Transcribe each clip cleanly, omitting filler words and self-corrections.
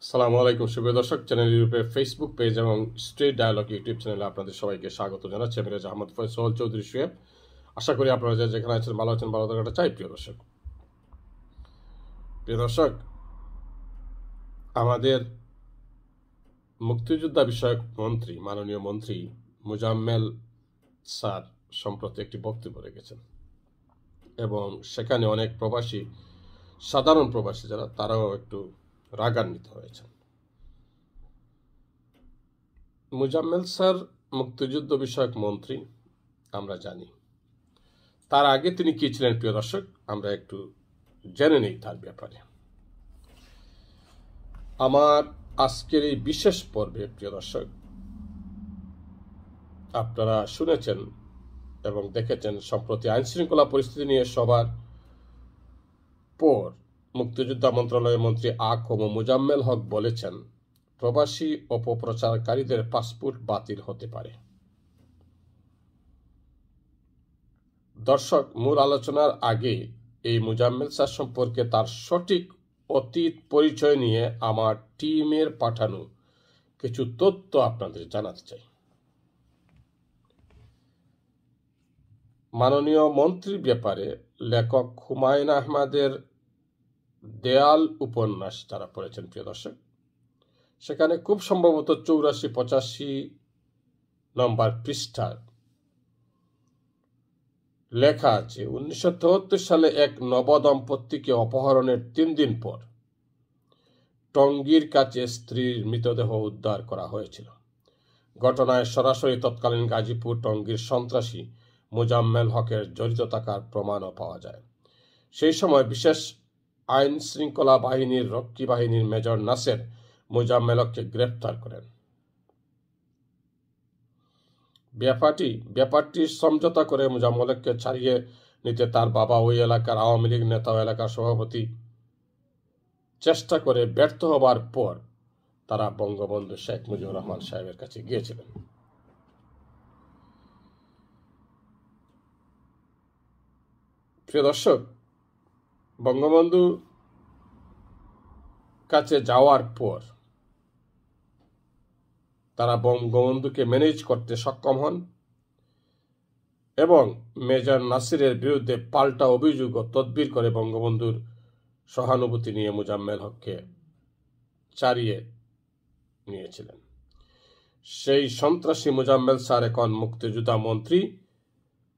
সালামু আলাইকুম সুপ্রিয় দর্শক, চ্যানেল ইউরোপের ফেসবুক পেজ এবং স্ট্রিট ডায়ালগ ইউটিউব চ্যানেলে আপনাদের সবাইকে স্বাগত জানাচ্ছি। আমি রাজা আহমদ ফয়সল চৌধুরী সুয়েব। আশা করি আপনারা যেখানে আছেন ভালো আছেন, ভালো থাকাটা চাই। প্রিয় দর্শক, আমাদের মুক্তিযোদ্ধা বিষয়ক মন্ত্রী, মাননীয় মন্ত্রী মোজাম্মেল স্যার সম্প্রতি একটি বক্তব্য রেখেছেন এবং সেখানে অনেক প্রবাসী, সাধারণ প্রবাসী যারা, তারাও একটু রাগান্বিত হয়েছেন। মোজাম্মেল স্যার মুক্তিযুদ্ধ বিষয়ক মন্ত্রী, আমরা জানি। তার আগে তিনি কি ছিলেন প্রিয় দর্শক, আমরা একটু জেনে নেই তার ব্যাপারে। আমার আজকের এই বিশেষ পর্বে প্রিয় দর্শক, আপনারা শুনেছেন এবং দেখেছেন সম্প্রতি আইনশৃঙ্খলা পরিস্থিতি নিয়ে সবার পর মুক্তিযোদ্ধা মন্ত্রণালয়ের মন্ত্রী আ.ক.ম মোজাম্মেল হক বলেছেন, প্রবাসী অপপ্রচারকারীদের পাসপোর্ট বাতিল হতে পারে। দর্শক, মূল আলোচনার আগে এই মোজাম্মেল স্যার সম্পর্কে তার সঠিক অতীত পরিচয় নিয়ে আমার টিমের পাঠানো কিছু তথ্য আপনাদের জানাতে চাই। মাননীয় মন্ত্রীর ব্যাপারে লেখক হুমায়ুন আহমেদের দেয়াল উপন্যাস যারা পড়েছেন প্রিয় দর্শক, সেখানে খুব সম্ভবত 84-85 নম্বর পৃষ্ঠার লেখা আছে, 1973 সালে এক নবদম্পতিকে অপহরণের 3 দিন পর টঙ্গীর কাছে স্ত্রীর মৃতদেহ উদ্ধার করা হয়েছিল। ঘটনায় সরাসরি তৎকালীন গাজীপুর টঙ্গীর সন্ত্রাসী মোজাম্মেল হকের জড়িত থাকার প্রমাণও পাওয়া যায়। সেই সময় বিশেষ আইন শৃঙ্খলা বাহিনীর রক্ষী বাহিনীর মেজর নাসের মোজাম্মেল হককে গ্রেফতার করেন। ব্যাপারটি সমঝোতা করে মোজাম্মেল হককে ছাড়িয়ে নিতে তার বাবা ওই এলাকার আওয়ামী লীগ নেতা ও এলাকার সভাপতি চেষ্টা করে ব্যর্থ হবার পর তারা বঙ্গবন্ধু শেখ মুজিবুর রহমান সাহেবের কাছে গিয়েছিলেন। প্রিয় দর্শক, বঙ্গবন্ধু কাছে যাওয়ার পর তারা বঙ্গবন্ধুকে ম্যানেজ করতে সক্ষম হন এবং মেজর নাসিরের বিরুদ্ধে পাল্টা অভিযোগ ও তদবির করে বঙ্গবন্ধুর সহানুভূতি নিয়ে মোজাম্মেল হককে ছাড়িয়ে নিয়েছিলেন। সেই সন্ত্রাসী মোজাম্মেল স্যার এখন মুক্তিযোদ্ধা মন্ত্রী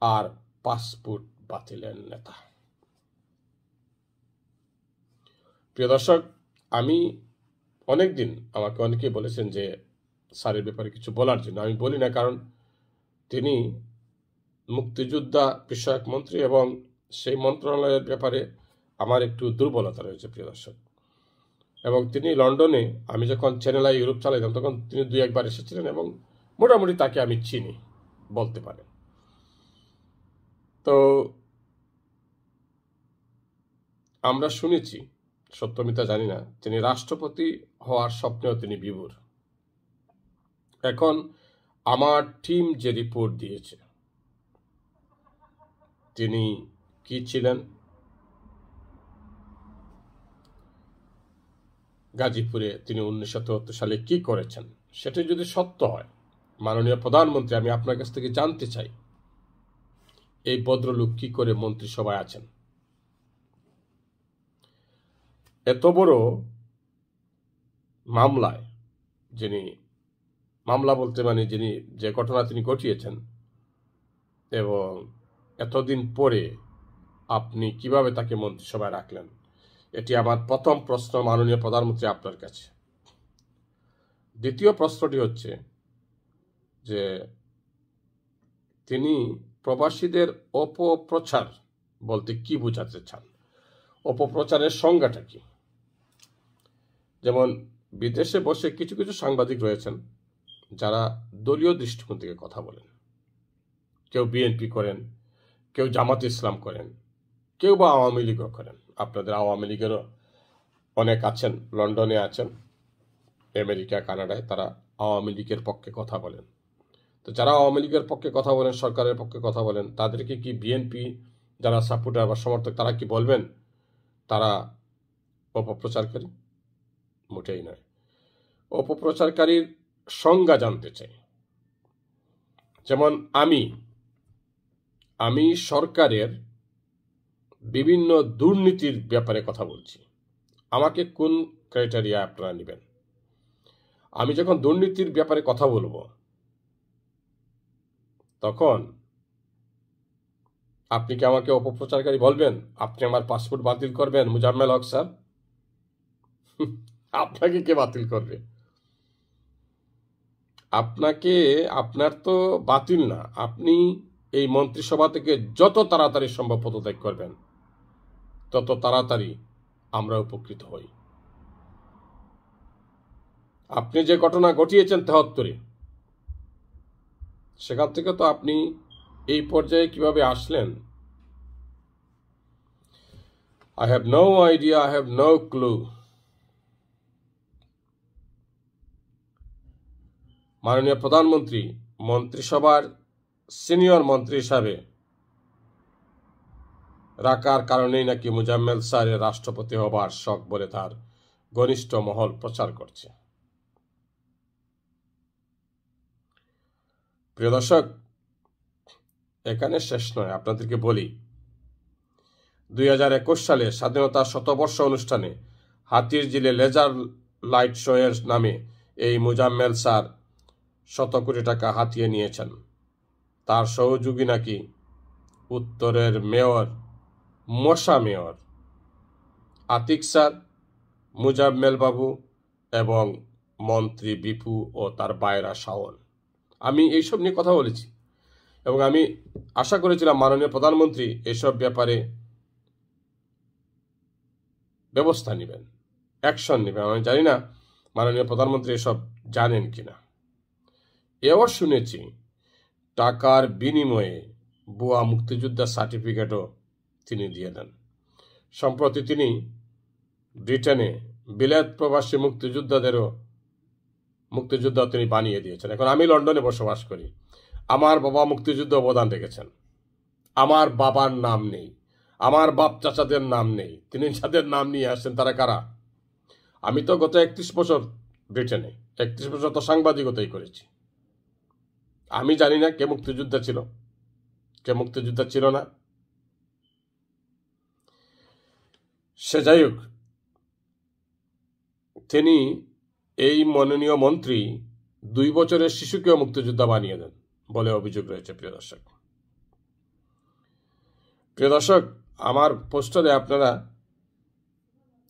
আর পাসপোর্ট বাতিলের নেতা। প্রিয় দর্শক, আমি অনেকদিন, আমাকে অনেকেই বলেছেন যে স্যারের ব্যাপারে কিছু বলার জন্য। আমি বলি না, কারণ তিনি মুক্তিযোদ্ধা বিষয়ক মন্ত্রী এবং সেই মন্ত্রণালয়ের ব্যাপারে আমার একটু দুর্বলতা রয়েছে প্রিয় দর্শক। এবং তিনি লন্ডনে, আমি যখন চ্যানেল আই ইউরোপ চালাইতাম তখন তিনি 2-1 বার এসেছিলেন এবং মোটামুটি তাকে আমি চিনি বলতে পারেন। তো আমরা শুনেছি, সত্যমিতা জানি না, তিনি রাষ্ট্রপতি হওয়ার স্বপ্নেও তিনি বিভোর। এখন আমার টিম যে রিপোর্ট দিয়েছে, তিনি কি ছিলেন, গাজীপুরে তিনি 1973 সালে কি করেছেন, সেটা যদি সত্য হয়, মাননীয় প্রধানমন্ত্রী, আমি আপনার কাছ থেকে জানতে চাই, এই ভদ্রলোক কি করে মন্ত্রিসভায় আছেন? এত বড় মামলায়, মামলা বলতে মানে যিনি যে ঘটনা তিনি ঘটিয়েছেন, এবং এতদিন পরে আপনি কিভাবে তাকে মন্ত্রিসভায় রাখলেন? এটি আমার প্রথম প্রশ্ন মাননীয় প্রধানমন্ত্রী আপনার কাছে। দ্বিতীয় প্রশ্নটি হচ্ছে যে তিনি প্রবাসীদের অপপ্রচার বলতে কি বোঝাতে চান? অপপ্রচারের সংজ্ঞাটা কি? যেমন বিদেশে বসে কিছু কিছু সাংবাদিক রয়েছেন যারা দলীয় দৃষ্টিকোণ থেকে কথা বলেন। কেউ বিএনপি করেন, কেউ জামাত ইসলাম করেন, কেউ বা আওয়ামী লীগও করেন। আপনাদের আওয়ামী লীগেরও অনেক আছেন, লন্ডনে আছেন, আমেরিকা, কানাডায়, তারা আওয়ামী লীগের পক্ষে কথা বলেন। তো যারা আওয়ামী লীগের পক্ষে কথা বলেন, সরকারের পক্ষে কথা বলেন, তাদেরকে কি বিএনপি যারা সাপোর্টার বা সমর্থক, তারা কি বলবেন তারা অপপ্রচারকারী? মোটেই নয়। অপপ্রচারকারীর সংজ্ঞা জানতে চাই। যেমন আমি সরকারের বিভিন্ন দুর্নীতির ব্যাপারে কথা বলছি, আমাকে কোন ক্রাইটেরিয়া আপনারা নেবেন? আমি যখন দুর্নীতির ব্যাপারে কথা বলবো তখন আপনি কি আমাকে অপপ্রচারকারী বলবেন? আপনি আমার পাসপোর্ট বাতিল করবেন মুজাম্মেল হক স্যার? আপনাকে কে বাতিল করবে? আপনার তো বাতিল না, আপনি এই মন্ত্রিসভা থেকে যত তাড়াতাড়ি সম্ভব পদত্যাগ করবেন তত তাড়াতাড়ি আমরা উপকৃত হই। আপনি যে ঘটনা ঘটিয়েছেন 73-এ, সেখান থেকে তো আপনি এই পর্যায়ে কিভাবে আসলেন? I have no idea, I have no clue. মাননীয় প্রধানমন্ত্রী মন্ত্রিসভার সিনিয়র মন্ত্রী হিসাবে রাখার কারণেই নাকি মুজাম্মেল স্যারের রাষ্ট্রপতি হবার শখ বলে তার ঘনিষ্ঠ মহল প্রচার করছে। প্রিয় দর্শক, এখানে শেষ নয়, আপনাদেরকে বলি 2021 সালে স্বাধীনতা শতবর্ষ অনুষ্ঠানে হাতিরঝিলে লেজার লাইট শো এর নামে এই মুজাম্মেল স্যার 100 কোটি টাকা হাতিয়ে নিয়েছেন। তার সহযোগী নাকি উত্তরের মেয়র, মশা মেয়র আতিক স্যার, মুজাম্মেল বাবু এবং মন্ত্রী বিপু ও তার বায়রা শাওন। আমি এইসব নিয়ে কথা বলেছি এবং আমি আশা করেছিলাম মাননীয় প্রধানমন্ত্রী এসব ব্যাপারে ব্যবস্থা নেবেন, অ্যাকশন নেবেন। আমি জানি না মাননীয় প্রধানমন্ত্রী এসব জানেন কিনা। এও শুনেছি টাকার বিনিময়ে ভুয়া মুক্তিযোদ্ধা সার্টিফিকেটও তিনি দিয়ে দেন। সম্প্রতি তিনি ব্রিটেনে বিলাত প্রবাসী মুক্তিযোদ্ধা তিনি বানিয়ে দিয়েছেন। এখন আমি লন্ডনে বসবাস করি, আমার বাবা মুক্তিযুদ্ধ অবদান রেখেছেন, আমার বাবার নাম নেই, আমার বাপ চাচাদের নাম নেই, তিনি যাদের নাম নিয়ে আসছেন তারা কারা? আমি তো গত 31 বছর ব্রিটেনে, 31 বছর তো সাংবাদিকতাই করেছি। আমি জানি না কে মুক্তিযোদ্ধা ছিল, কে মুক্তিযোদ্ধা ছিল না। সে যাই হোক, তিনি এই মাননীয় মন্ত্রী 2 বছরের শিশুকেও মুক্তিযোদ্ধা বানিয়ে দেন বলে অভিযোগ রয়েছে। প্রিয় দর্শক, আমার পোস্টারে আপনারা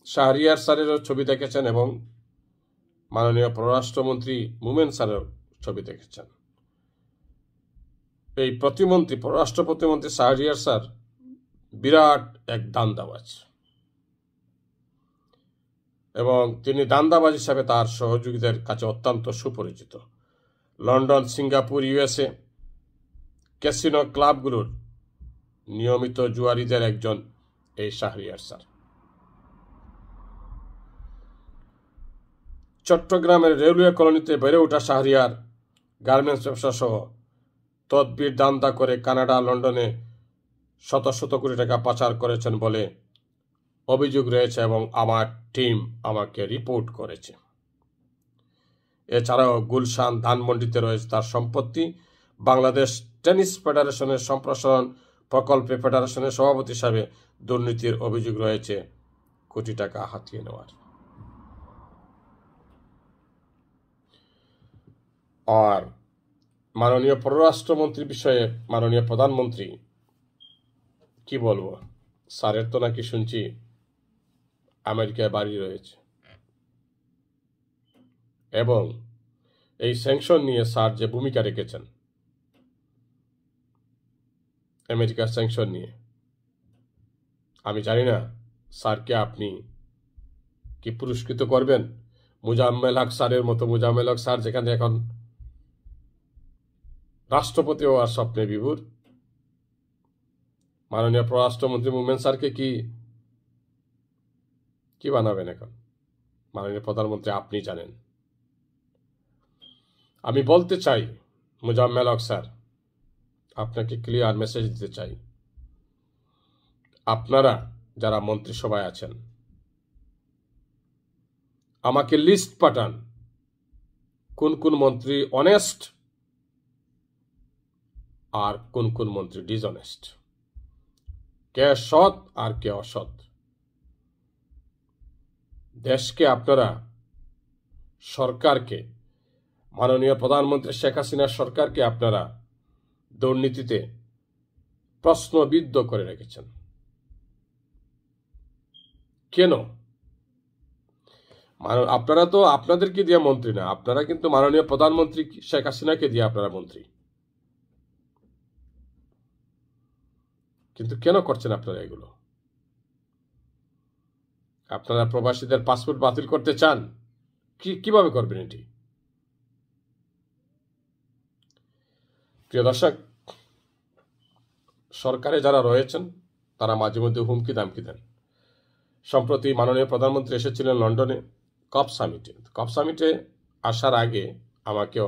শাহরিয়ার স্যারেরও ছবি দেখেছেন এবং মাননীয় পররাষ্ট্রমন্ত্রী মোমেন স্যারের ছবি দেখেছেন। এই পররাষ্ট্র প্রতিমন্ত্রী শাহরিয়ার স্যার বিরাট এক দান্দাবাজ এবং তিনি দান্দাবাজ হিসাবে তার সহযোগীদের কাছে অত্যন্ত সুপরিচিত। লন্ডন, সিঙ্গাপুর, USA ক্যাসিনো ক্লাবগুলোর নিয়মিত জুয়ারিদের একজন এই শাহরিয়ার স্যার। চট্টগ্রামের রেলওয়ে কলোনিতে বেড়ে ওঠা শাহরিয়ার গার্মেন্টস ব্যবসা সহ তদবির দান্দা করে কানাডা, লন্ডনে শত শত কোটি টাকা পাচার করেছেন বলে অভিযোগ রয়েছে এবং আমার টিম আমাকে রিপোর্ট করেছে। এছাড়াও গুলশান, ধানমন্ডিতে রয়েছে তার সম্পত্তি। বাংলাদেশ টেনিস ফেডারেশনের সম্প্রসারণ প্রকল্পে ফেডারেশনের সভাপতি হিসাবে দুর্নীতির অভিযোগ রয়েছে, কোটি টাকা হাতিয়ে নেওয়ার। আর মাননীয় পররাষ্ট্রমন্ত্রীর বিষয়ে মাননীয় প্রধানমন্ত্রী কি বলবো, স্যারের তো নাকি শুনছি আমেরিকায় বাড়ি রয়েছে এবং এই স্যাংশন নিয়ে স্যার যে ভূমিকা রেখেছেন, আমেরিকার স্যাংশন নিয়ে, আমি জানি না স্যারকে আপনি কি পুরস্কৃত করবেন মুজাম্মেল হক স্যারের মতো। মুজাম্মেল হক স্যার যেখানে এখন রাষ্ট্রপতি হওয়ার স্বপ্নে বিভোর, মাননীয় পররাষ্ট্রমন্ত্রী মোমেন স্যারকে কি বানাবেন এখন? মাননীয় প্রধানমন্ত্রী আপনি জানেন। আমি বলতে চাই মুজাম্মেল হক স্যার, আপনাকে ক্লিয়ার মেসেজ দিতে চাই, আপনারা যারা মন্ত্রিসভায় আছেন আমাকে লিস্ট পাঠান কোন কোন মন্ত্রী অনেস্ট আর কোন কোন মন্ত্রী ডিসঅনেস্ট, কে সৎ আর কে অসৎ। দেশকে আপনারা, সরকারকে, মাননীয় প্রধানমন্ত্রী শেখ হাসিনার সরকারকে আপনারা দুর্নীতিতে প্রশ্নবিদ্ধ করে রেখেছেন। কেন? আপনারা তো আপনাদেরকে দিয়ে মন্ত্রী না, আপনারা কিন্তু মাননীয় প্রধানমন্ত্রী শেখ হাসিনাকে দিয়ে আপনারা মন্ত্রী। কিন্তু কেন করছেন আপনারা এগুলো? আপনারা প্রবাসীদের পাসপোর্ট বাতিল করতে চান, কিভাবে করবেন এটি? প্রিয় দর্শক, সরকারে যারা রয়েছেন তারা মাঝে মধ্যে হুমকি দামকি দেন। সম্প্রতি মাননীয় প্রধানমন্ত্রী এসেছিলেন লন্ডনে কপ সামিটে আসার আগে আমাকে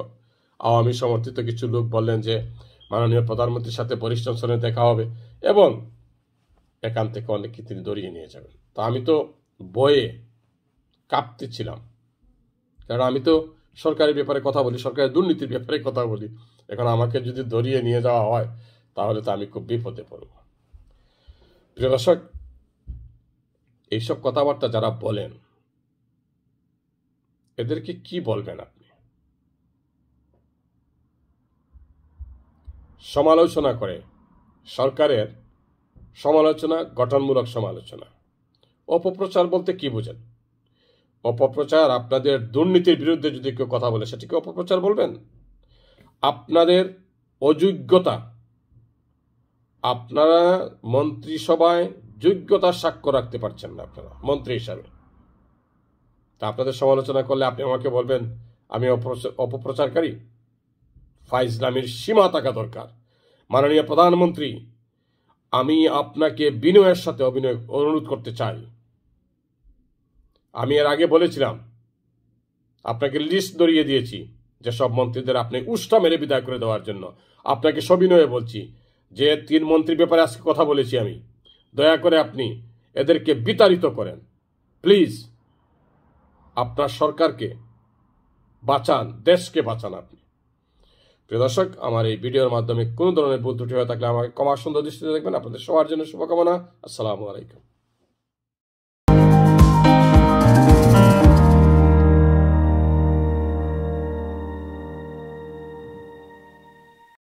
আওয়ামী সমর্থিত কিছু লোক বললেন যে মাননীয় প্রধানমন্ত্রীর সাথে বরিস জনসনের দেখা হবে এবং এখান থেকে অনেককে তিনি দড়িয়ে নিয়ে যাবেন। তো আমি তো বয়ে কাঁপতেছিলাম, কারণ আমি তো সরকারের ব্যাপারে কথা বলি, সরকারের দুর্নীতির ব্যাপারে কথা বলি। এখন আমাকে যদি দড়িয়ে নিয়ে যাওয়া হয় তাহলে তো আমি খুব বিপদে পড়ব। প্রিয় দর্শক, এইসব কথাবার্তা যারা বলেন এদেরকে কি বলবেন আপনি? সমালোচনা করে, সরকারের সমালোচনা, গঠনমূলক সমালোচনা। অপপ্রচার বলতে কি বোঝেন? অপপ্রচার, আপনাদের দুর্নীতির বিরুদ্ধে যদি কেউ কথা বলে সেটিকে অপপ্রচার বলবেন? আপনাদের অযোগ্যতা, আপনারা মন্ত্রিসভায় যোগ্যতার সাক্ষ্য রাখতে পারছেন না আপনারা মন্ত্রী হিসাবে, তা আপনাদের সমালোচনা করলে আপনি আমাকে বলবেন আমি অপপ্রচারকারী? ফাইজলামির সীমা থাকা দরকার। মাননীয় প্রধানমন্ত্রী, আমি আপনাকে বিনয়ের সাথে অনুরোধ করতে চাই। আমি এর আগে বলেছিলাম, আপনাকে লিস্ট ধরিয়ে দিয়েছি যেসব মন্ত্রীদের আপনি উষ্টা মেরে বিদায় করে দেওয়ার জন্য। আপনাকে সবিনয়ে বলছি যে 3 মন্ত্রীর ব্যাপারে আজকে কথা বলেছি আমি, দয়া করে আপনি এদেরকে বিতাড়িত করেন প্লিজ। আপনার সরকারকে বাঁচান, দেশকে বাঁচান আপনি। প্রিয় দর্শক, আমার এই ভিডিওর মাধ্যমে কোনো ধরনের ভুল ত্রুটি হয়ে থাকলে আমাকে ক্ষমা সুন্দর দৃষ্টিতে দেখবেন। আপনাদের সবার জন্য শুভকামনা। আসসালামু আলাইকুম।